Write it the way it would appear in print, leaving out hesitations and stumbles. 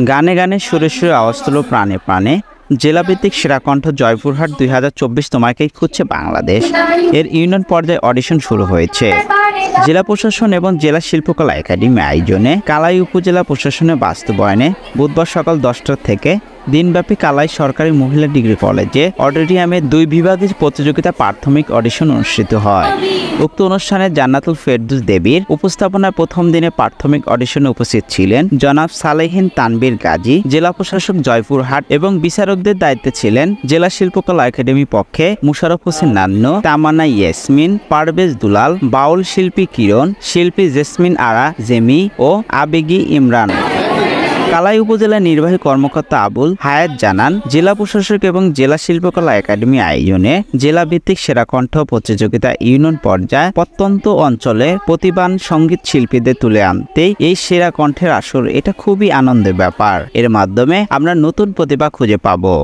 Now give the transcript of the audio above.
গানে গানে সুরে সুরে আওয়াজ তুলো প্রাণে প্রাণে জেলাভিত্তিক সেরা কণ্ঠ জয়পুরহাট 2024 তোমাকেই খুঁজছে বাংলাদেশ এর ইউনিয়ন পর্যায়ে অডিশন শুরু হয়েছে। জেলা প্রশাসন এবং জেলা শিল্পকলা একাডেমি আয়োজনে কালাই উপজেলা প্রশাসনের বাস্তবায়নে বুধবার সকাল 10টা থেকে দিনব্যাপী কালাই সরকারি মহিলা ডিগ্রি কলেজে অডিটোরিয়ামে 2 বিভাগের প্রতিযোগিতা প্রাথমিক অডিশন অনুষ্ঠিত হয়। উক্ত অনুষ্ঠানে জান্নাতুল ফেরদৌস দেবীর উপস্থাপনায় প্রথম দিনে প্রাথমিক অডিশনে উপস্থিত ছিলেন জনাব সালেহিন তানবীর গাজী, জেলা প্রশাসক জয়পুরহাট এবং বিচারকদের দায়িত্বে ছিলেন জেলা শিল্পকলা একাডেমি পক্ষে মুশারফ হোসেন নান্নু, তামান্না ইয়াসমিন, পারভেজ দুলাল, বাউল শিল্পী কিরণ, শিল্পী জেসমিন আরা জেমি ও আবেগী ইমরান। কালাই উপজেলা নির্বাহী কর্মকর্তা আবুল হায়াত জানান, জেলা প্রশাসক এবং জেলা শিল্পকলা একাডেমি আয়োজনে জেলা ভিত্তিক সেরা কণ্ঠ প্রতিযোগিতা ইউনিয়ন পর্যায়ে প্রত্যন্ত অঞ্চলে প্রতিভাবান সঙ্গীত শিল্পীদের তুলে আনতে এই সেরা কণ্ঠের আসর এটা খুবই আনন্দের ব্যাপার। এর মাধ্যমে আমরা নতুন প্রতিভা খুঁজে পাবো।